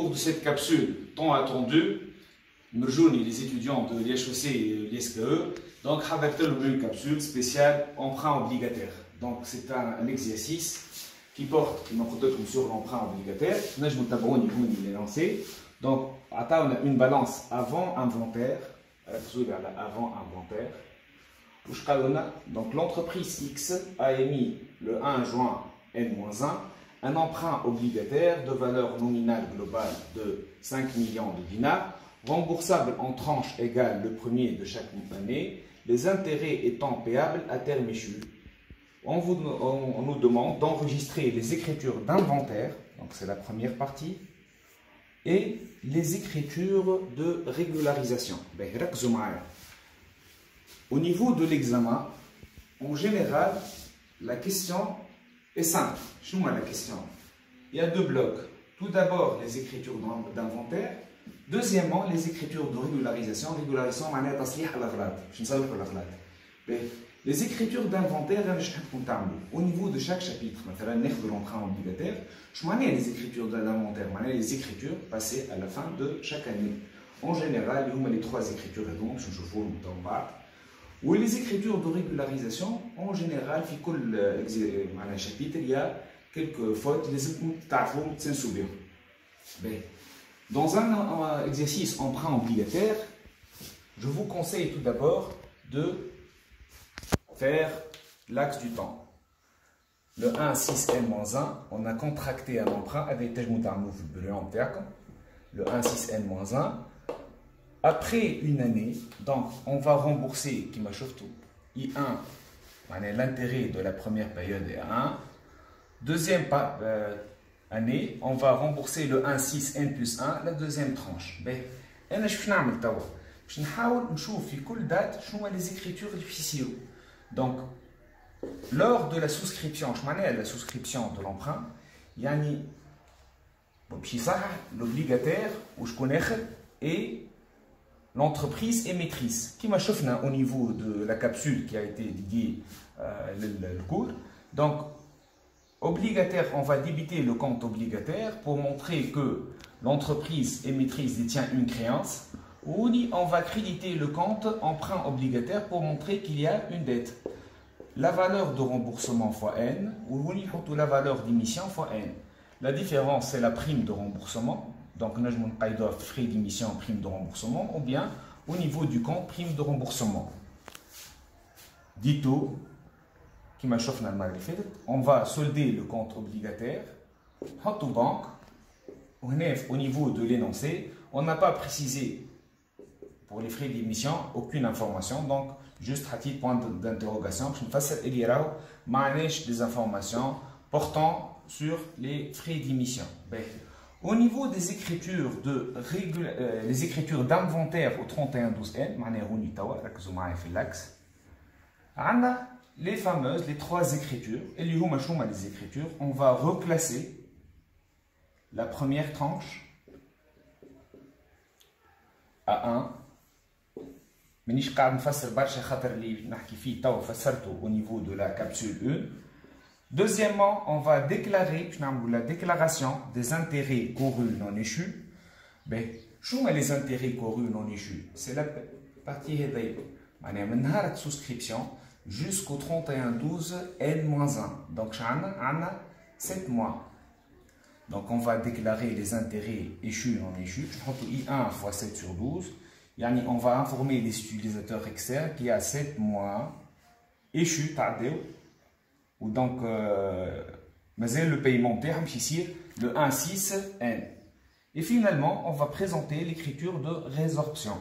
cours de cette capsule tant attendue, Murjouni, les étudiants de l'IHEC et l'ISKE, donc avec une capsule spéciale emprunt obligataire. Donc c'est un exercice qui porte sur l'emprunt obligataire. Nous il est lancé. Donc on a une balance avant inventaire. Avant inventaire. Donc l'entreprise X a émis le 1 juin N-1 un emprunt obligataire de valeur nominale globale de 5 millions de dinars, remboursable en tranches égales le premier de chaque année, les intérêts étant payables à terme échu. On nous demande d'enregistrer les écritures d'inventaire, donc c'est la première partie, et les écritures de régularisation. Au niveau de l'examen, en général, la question est simple. Chouma la question. Il y a deux blocs. Tout d'abord, les écritures d'inventaire. Deuxièmement, les écritures de régularisation. Régularisation, les écritures d'inventaire, au niveau de chaque chapitre, de l'emprunt obligataire, les écritures d'inventaire, les écritures passées à la fin de chaque année. En général, il y a les trois écritures, donc je vous ou les écritures de régularisation, en général, dans chaque chapitre, il y a quelques fautes, dans un exercice emprunt obligataire, je vous conseille tout d'abord de faire l'axe du temps. Le 1,6n-1, on a contracté un emprunt avec le 1,6n-1. Après une année, donc on va rembourser qui m'a chauffé I1, l'intérêt de la première période est à 1. Deuxième année, on va rembourser le 1,6n plus 1, la deuxième tranche. أنا شو نعمل توا؟ باش نحاول نشوف في كل date شنو les écritures اللي باش يصيروا. Donc lors de la souscription, je m'en la souscription de l'emprunt, يعني باش يصحح l'obligataire ou je connais et l'entreprise émettrice, qui m'a chauffé au niveau de la capsule qui a été dédiée le cours. Donc, obligataire, on va débiter le compte obligataire pour montrer que l'entreprise émettrice détient une créance. Ou on va créditer le compte emprunt obligataire pour montrer qu'il y a une dette. La valeur de remboursement fois N, ou la valeur d'émission fois N. La différence, c'est la prime de remboursement. Donc, nous avons frais d'émission, prime de remboursement, ou bien au niveau du compte, prime de remboursement. Dito, qui m'a chauffé on va solder le compte obligataire, hot banque, au niveau de l'énoncé, on n'a pas précisé pour les frais d'émission aucune information, donc juste à titre point d'interrogation, je ne fasse des informations portant sur les frais d'émission. Au niveau des écritures les écritures d'inventaire au 3112N, les fameuses, les trois écritures, et les écritures, on va reclasser la première tranche à 1. Mais je au niveau de la capsule 1. Deuxièmement, on va déclarer la déclaration des intérêts courus non échus. Les intérêts courus non échus, c'est la partie de souscription jusqu'au 31-12 N-1. Donc, on a 7 mois. Donc, on va déclarer les intérêts échus non échus. I1 fois 7 sur 12. On va informer les utilisateurs externes qu'il y a 7 mois échus, ou donc, le paiement ici, le 1,6N. Et finalement, on va présenter l'écriture de résorption.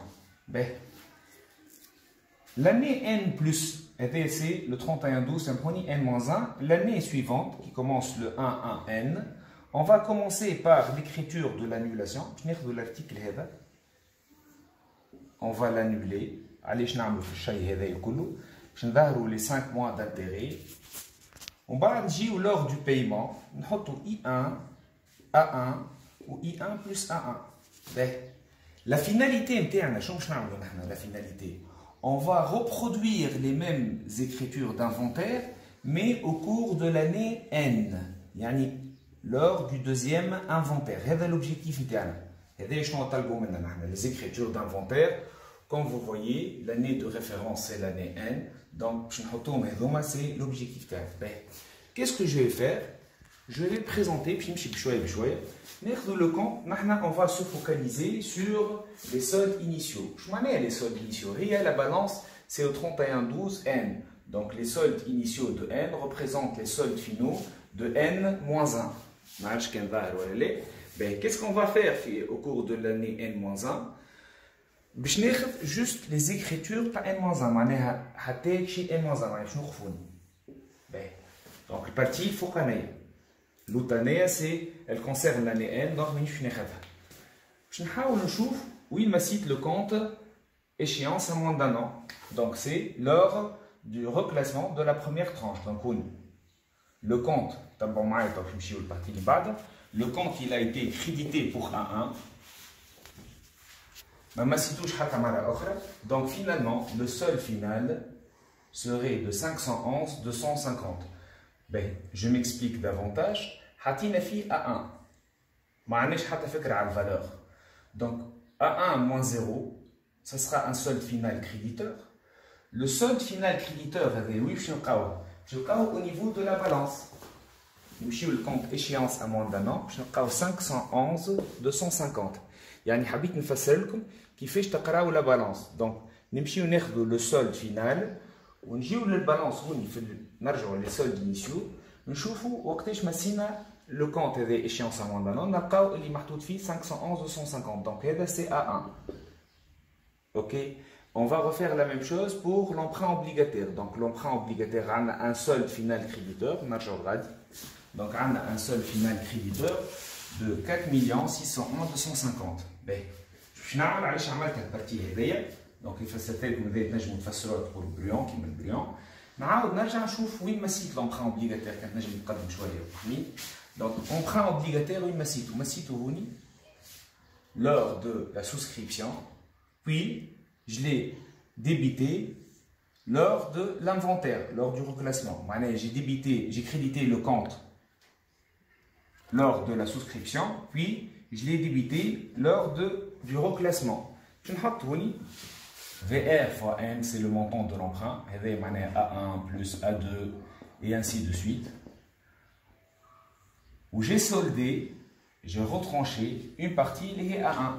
L'année N plus, c'est le 31-12, N-1. L'année suivante, qui commence le 1-1N, on va commencer par l'écriture de l'annulation. De l'article, on va l'annuler. Allez, je vais les 5 mois d'intérêt. On va dire lors du paiement, on va I1, A1 ou I1 plus A1. La finalité, la finalité, on va reproduire les mêmes écritures d'inventaire, mais au cours de l'année N. lors du deuxième inventaire. C'est l'objectif interne. Les écritures d'inventaire, comme vous voyez, l'année de référence c'est l'année N. Donc, c'est l'objectif interne. Qu'est-ce que je vais faire? Je vais présenter, le compte, on va se focaliser sur les soldes initiaux. Je m'en ai les soldes initiaux. La balance, c'est au 31-12 N. Donc les soldes initiaux de N représentent les soldes finaux de N-1. Qu'est-ce qu'on va faire au cours de l'année N-1? Juste les écritures de N-1. Donc le parti, il faut qu'on aille. L'autre année, elle concerne l'année N, donc je vais où il me cite le compte échéance à moins d'un an. Donc c'est lors du reclassement de la première tranche. Donc le compte, le compte il a été crédité pour A1. Donc finalement, le solde final serait de 511 250. Je m'explique davantage. Hatina fi A1. Valeur. Donc A1 moins 0, ce sera un solde final créditeur. Le solde final créditeur, au niveau de la balance. Le compte échéance à moins d'un an, 511 250. يعني حبيت نفسر لكم كيفاش تقراو la balance. Donc نمشيو ناخذوا le solde final ونجيو للبالانس هوني نرجعوا les soldes initiaux نشوفوا وقتاش مسينا le compte هذا échéance à moins d'un an نلقاو اللي محطوط فيه 511 250. Donc هذا c'est A1. OK. On va refaire la même chose pour l'emprunt obligataire. Donc l'emprunt obligataire a un solde final créditeur, donc on a un solde final créditeur de 4 601 250. Je vais vous cette partie. Donc il faut que vous ayez un fasseur pour le brillant, qui est le brillant. نعاود نرجع نشوف وين مسيت l'emprunt obligataire كانت نجم نقدم شويه. Donc emprunt obligataire وين مسيتو؟ مسيتو هوني lors de la souscription, puis je l'ai débité lors de l'inventaire, lors du reclassement. J'ai crédité le compte lors de la souscription, puis je l'ai débité lors du reclassement. Je vais VR fois N, c'est le montant de l'emprunt. A1 plus A2 et ainsi de suite. Où j'ai soldé, j'ai retranché une partie liée à A1.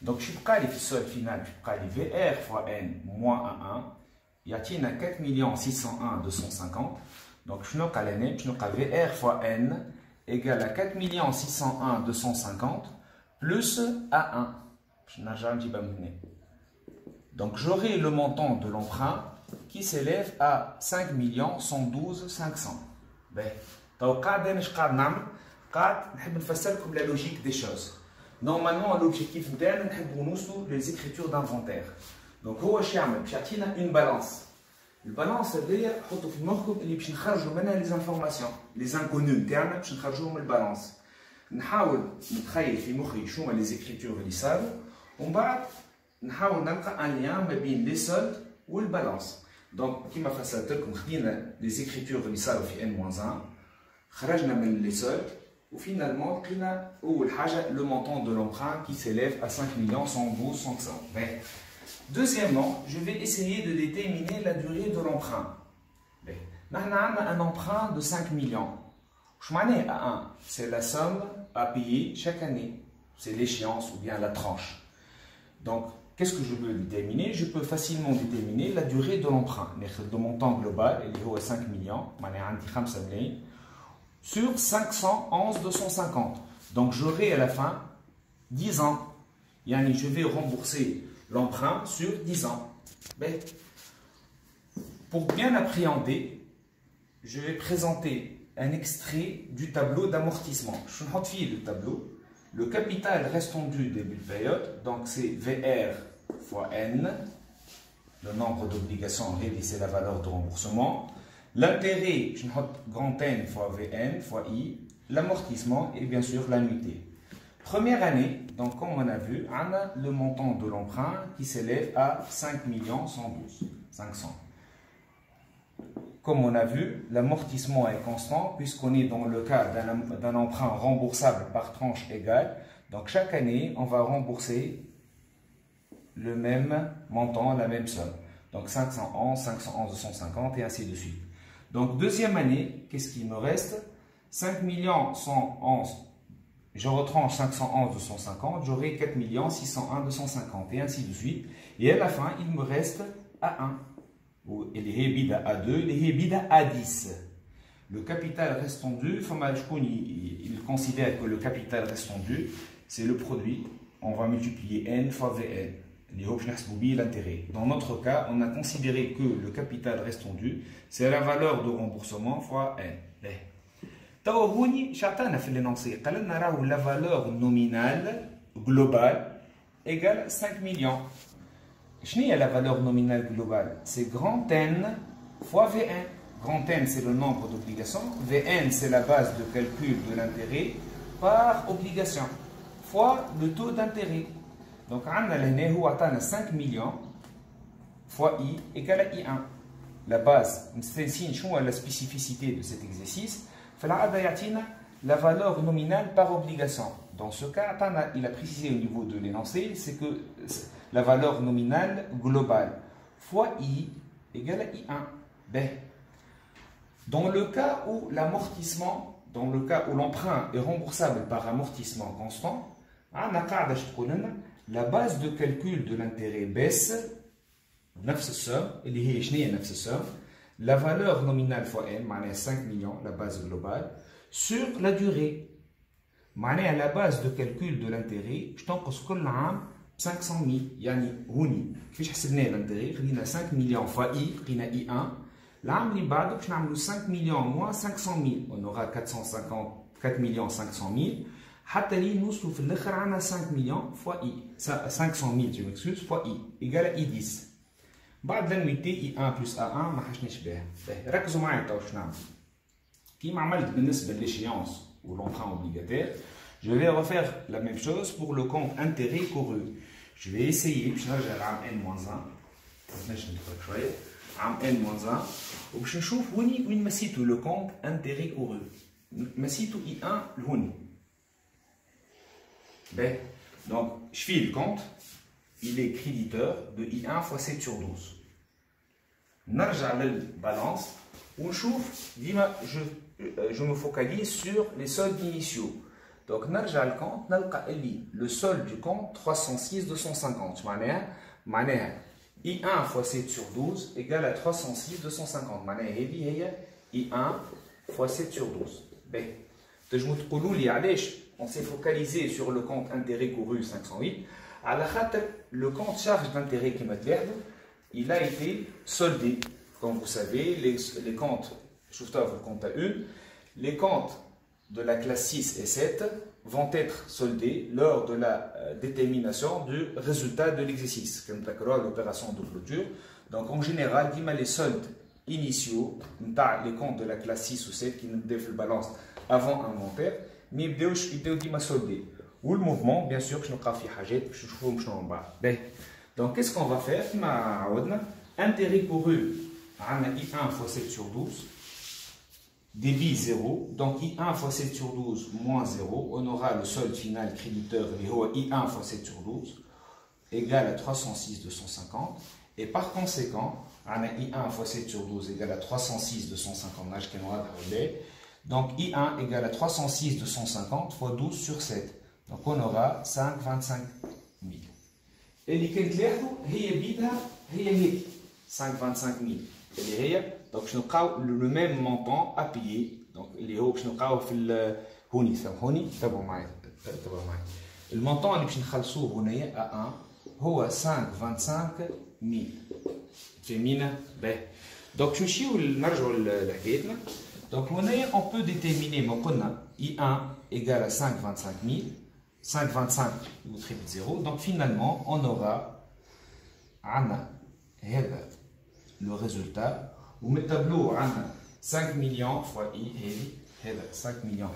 Donc, je suis prêt à le solde final, je suis prêt à VR fois N moins A1. Il y a 4 601 250. Donc, je suis prêt à VR fois N égale à 4 601 250 plus A1. Je n'ai jamais dit donc, j'aurai le montant de l'emprunt qui s'élève à 5 112 500. La logique des choses. Normalement, l'objectif interne, c'est les écritures d'inventaire. Donc, il y a une balance. La balance, c'est-à-dire les informations, les inconnus internes, la balance. نحاول نتخيل في مخي شو هما les écritures اللي صاروا ومن بعد نحاول نلقى ان ليان ما بين لي سولد والبالانس. دونك كيما فسرت لكم خدينا les écritures اللي صاروا في n-1 خرجنا من لي سولد وفينالمون لقينا اول حاجه le montant de l'emprunt qui s'élève à 5 112 500. Deuxièmement, je vais essayer de déterminer la durée de l'emprunt. Nous avons un emprunt de 5 millions. C'est la somme à payer chaque année. C'est l'échéance ou bien la tranche. Donc, qu'est-ce que je peux déterminer? Je peux facilement déterminer la durée de l'emprunt. Le montant global est 5 millions. Sur 511 250. Donc, j'aurai à la fin 10 ans. Je vais rembourser l'emprunt sur 10 ans. Pour bien appréhender, je vais présenter un extrait du tableau d'amortissement. Je vais le tableau. Le capital restant dû début de période, donc c'est VR fois N, le nombre d'obligations réalisées, c'est la valeur de remboursement. L'intérêt, je vais grand N fois VN fois I, l'amortissement et bien sûr l'annuité. Première année, donc comme on a vu, on a le montant de l'emprunt qui s'élève à 5 112 500. comme on a vu, l'amortissement est constant puisqu'on est dans le cas d'un emprunt remboursable par tranche égale. Donc chaque année, on va rembourser le même montant, la même somme. Donc 511, 511, 250 et ainsi de suite. Donc deuxième année, qu'est-ce qu'il me reste? 5 111, je retranche 511, 250, j'aurai 4 601, 250 et ainsi de suite. Et à la fin, il me reste A1. Il est bida A2, il est bida A10. Le capital restendu, il considère que le capital restendu, c'est le produit. On va multiplier N fois Vn. L'intérêt. Dans notre cas, on a considéré que le capital restendu, c'est la valeur de remboursement fois N. La valeur nominale globale égale 5 millions. Quelle est la valeur nominale globale? C'est grand N fois Vn. Grand N, c'est le nombre d'obligations. Vn, c'est la base de calcul de l'intérêt par obligation fois le taux d'intérêt. Donc, on a 5 millions fois I égale à I1. La base, c'est la spécificité de cet exercice. La valeur nominale par obligation. Dans ce cas, il a précisé au niveau de l'énoncé, c'est que la valeur nominale globale fois I égale à I1. Ben, dans le cas où l'amortissement, dans le cas où l'emprunt est remboursable par amortissement constant, la base de calcul de l'intérêt baisse, la valeur nominale fois N, 5 millions, la base globale, sur la durée. La base de calcul de l'intérêt, je t'en 500 000. Yani, houni. Qu'est-ce que c'est l'intérêt? On a 5 millions fois I, on a I1. L'an li ba'd, on a 5 millions moins 500 000. On aura 4 500 000. حتى لي نوصلوا في الاخر عندنا 5 مليون فوا اي 500 جو مكسوس فوا اي ايكال اي 10. بعد لانويتي اي 1 بلس ا 1 ما حشناش بها. ركزوا معايا تو واش نعمل. كيما عملت بالنسبه للéchéance ou l'emprunt obligataire, je vais refaire la même chose pour le compte intérêt couru. Je vais essayer باش نرجع لعام n-1. باش نتفرج شويه. عام n-1 وباش نشوف وين مسيتو لو كونت انتيري كورو. مسيتو اي 1 لهوني. Ben, donc, je file le compte, il est créditeur de I1 fois 7 sur 12. Narja la balance, je me focalise sur les soldes initiaux. Donc, narja le compte, le solde du compte 306 250. I1 fois 7 sur 12 égale à 306 250. I1 fois 7 sur 12. Ben, je me dis, on s'est focalisé sur le compte intérêt couru 508. À la khater, le compte charge d'intérêt qui il a été soldé. Comme vous savez, les comptes, je vous compte à une, les comptes de la classe 6 et 7 vont être soldés lors de la détermination du résultat de l'exercice, comme l'opération de clôture. Donc en général, les soldes initiaux, les comptes de la classe 6 ou 7 qui nous défient le balance avant inventaire, mais ils doivent solder. Ou le mouvement, bien sûr, je ne vais pas faire. Donc, qu'est-ce qu'on va faire? Intérêt couru, I1 fois 7 sur 12, débit 0. Donc, I1 fois 7 sur 12 moins 0. On aura le solde final créditeur, I1 fois 7 sur 12, égal à 306 250. Et par conséquent, I1 fois 7 sur 12 égale à 306 250. Donc, I1 égale à 306 250 fois 12 sur 7. Donc, on aura 525 000. Et les calculs, c'est 525 000. Donc, je vais le même montant à payer. Donc, je vais le montant que je vais à 1 est 525 000. Donc, je vais donc, on peut déterminer I1 égale à 525 000, 525 ou triple 0. Donc, finalement, on aura le résultat. Ou le tableau, 5 millions fois I, 5 millions.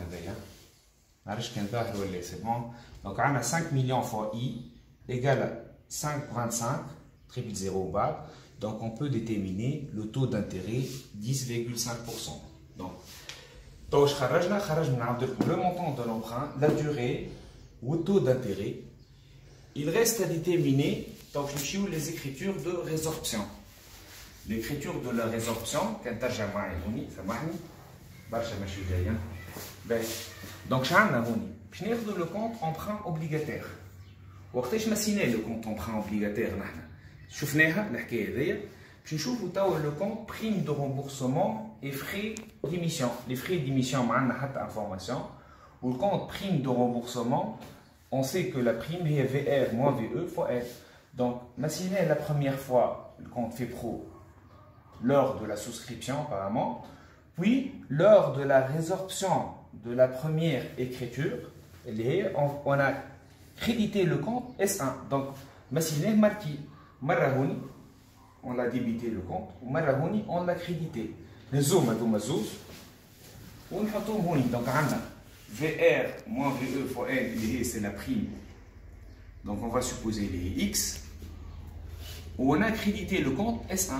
C'est bon. Donc, on a 5 millions fois I égale à 525, triple 0 bas. Donc on peut déterminer le taux d'intérêt 10,5%. Donc, le montant de l'emprunt, la durée ou le taux d'intérêt. Il reste à déterminer donc, les écritures de résorption. L'écriture de la résorption, donc, je vais le compte emprunt obligataire. وقتاش مسينا le compte emprunt obligataire نحن شفناها الحكايه هذيا باش نشوفوا توا le compte prime de remboursement et frais d'émission. Les frais d'émission معنا حتى information. Ou le compte prime de remboursement, on sait que la prime est VR moins VE fois F. Donc, مسينا la première fois le compte fait pro lors de la souscription apparemment, puis lors de la résorption de la première écriture, on a crédité le compte S1. Donc, Massiné marqué. Marrahouni, on l'a débité le compte. Ou Marrahouni, on l'a crédité. Le zoom à Domazouz. On a donc, on a VR moins VE fois N, c'est la prime. Donc, on va supposer les X. On a crédité le compte S1.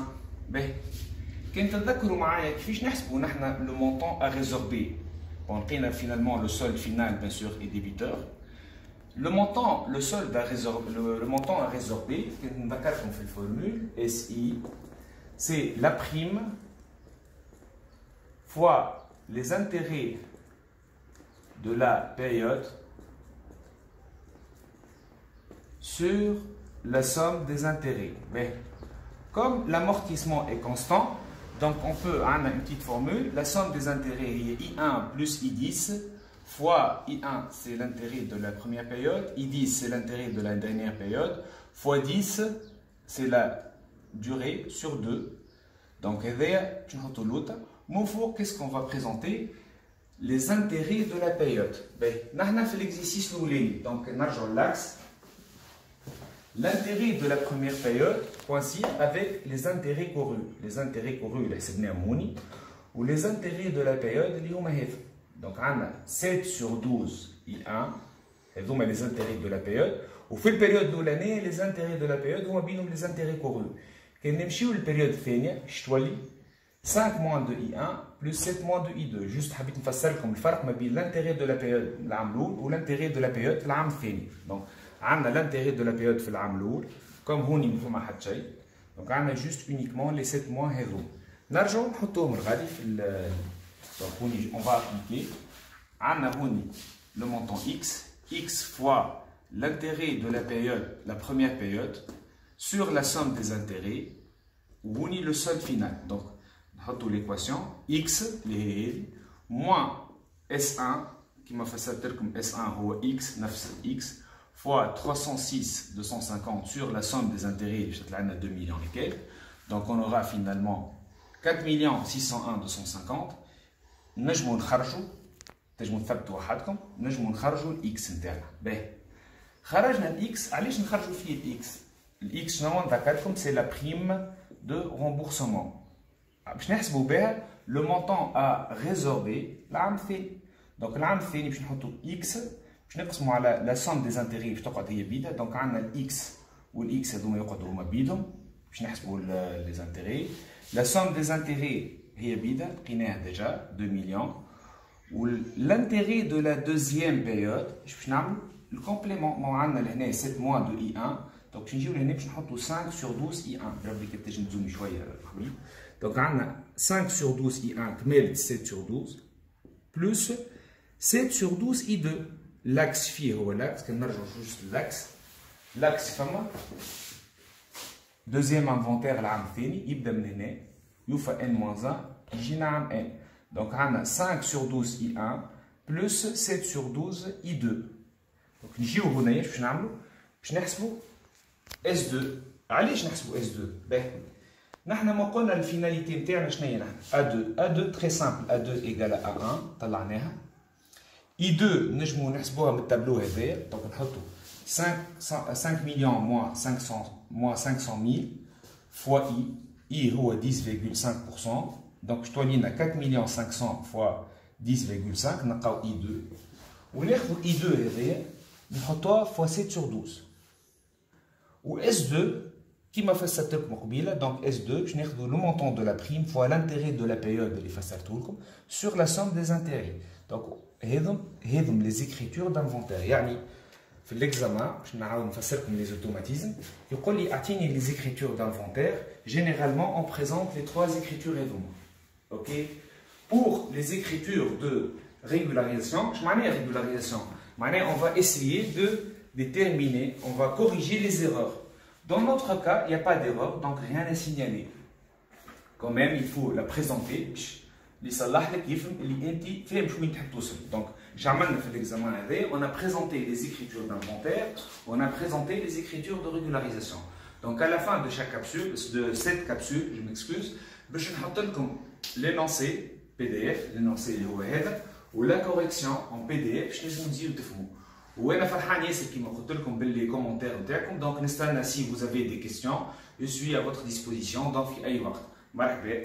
Ben, quand تذكروا معايا كيفاش نحسبوا نحن le montant à résorber. Bon, finalement, le solde final, bien sûr, est débiteur. Le montant, le solde à résorber, le montant à résorber, qu'on fait la formule, SI, c'est la prime fois les intérêts de la période sur la somme des intérêts. Mais comme l'amortissement est constant, donc on peut avoir une petite formule, la somme des intérêts est I1 plus I10 fois I1 c'est l'intérêt de la première période, I10 c'est l'intérêt de la dernière période, fois 10 c'est la durée sur 2. Donc qu'est-ce qu'on va présenter? Les intérêts de la période. Nous avons fait l'exercice donc l'axe. L'intérêt de la première période coïncide avec les intérêts courus. Les intérêts courus, c'est Mouni, ou les intérêts de la période, donc, on a 7 sur 12 I1, et donc les intérêts de la période. Au fil de la période de l'année, les intérêts de la période vont bien les intérêts courus. Quand on a la période fénia, je 5 moins de I1 plus 7 moins de I2. Juste, je vais vous faire comme le différence entre l'intérêt de la période ou l'intérêt de la période l'am fénia. Donc, on a l'intérêt de la période في العام الأول comme هوني ما فما حتى شيء. Donc on a juste uniquement les 7 mois هذو. نرجعوا نحطوهم الغادي في donc هوني on va appliquer. On a هوني le montant x fois l'intérêt de la période, la première période, sur la somme des intérêts ou هوني le solde final. Donc نحطوا l'équation x moins S1 qui m'a fait comme S1 هو x نفس x fois 306 250 sur la somme des intérêts, je à 2 millions et quelques. Donc on aura finalement 4 601 250. نجموا نخرجوا تنجموا تثبتوا وحدكم نجموا نخرجوا الاكس نتاعنا. باهي خرجنا الاكس. علاش نخرجوا فيه الاكس؟ الاكس شنو نذكركم سي لا بريم دو رومبورسمون باش نحسبوا بها لو مونطون ا ريزوربي العام الثاني. دونك العام الثاني باش نحطوا اكس باش نقسموا على لا سوم دي زانتيغي باش تقعد هي بيدها. دونك عندنا الاكس والاكس هذوما يقعدوا هما بيدهم باش نحسبوا لي زانتيغي. لا سوم دي زانتيغي هي بيدها لقيناها ديجا 2 مليون. والانتيغي دو لا دوزيام بيريود باش نعملوا الكومبليمون. ما عندنا لهنا 7 موا دو اي 1 دونك باش نجيو لهنا باش نحطوا 5 sur 12 اي 1. ربي كي تنجم تزومي شويه حبيب. دونك عندنا 5 sur 12 اي 1 كملت 7 sur 12 بلس 7 sur 12 اي 2. L'axe فيه هو l'axe, كنرجعوا juste l'axe. L'axe فما deuxième inventaire العام الثاني يبدا من هنا يوفى n-1 يجينا عام n. Donc عندنا 5 sur 12 I1 plus 7 sur 12 I2. Donc نجيو هنايا باش نعملوا باش نحسبوا S2. علاش نحسبوا S2؟ باهي نحن ما قلنا الفيناليتي نتاعنا شنو هي نحن A2 très simple. A2 égale à A1 طلعناها. I2 نجمو نحسبوها من التابلو هذايا. دونك نحطو 5 millions moins 500 000 fois I هو 10,5%. دونك شتولينا 4 millions 500 fois 10,5 نلقاو I2 وناخذو I2 هذايا نحطوها fois 7 sur 12. و S2 Qui m'a fait cette mobile, donc S2, je n'ai le montant de la prime fois l'intérêt de la période de sur la somme des intérêts. Donc, les écritures d'inventaire. Yani, في l'examen, je vais faire les automatismes. Il y a les écritures d'inventaire. Généralement, on présente les trois écritures ok? Pour les écritures de régularisation, je m'en ai régularisation. On va essayer de déterminer, on va corriger les erreurs. Dans notre cas, il n'y a pas d'erreur, donc rien n'est signalé. Quand même, il faut la présenter. Donc, jamais fait l'examen, on a présenté les écritures d'inventaire, on a présenté les écritures de régularisation. Donc, à la fin de chaque capsule, de cette capsule, je m'excuse, je vais vous l'énoncé PDF, l'énoncé ou la correction en PDF, je vais vous dire. وانا فرحان ياسر كيما قلت لكم باللي كومونتير نتاعكم دونك نستنى si vous avez des questions je suis à votre disposition donc في اي وقت مرحبا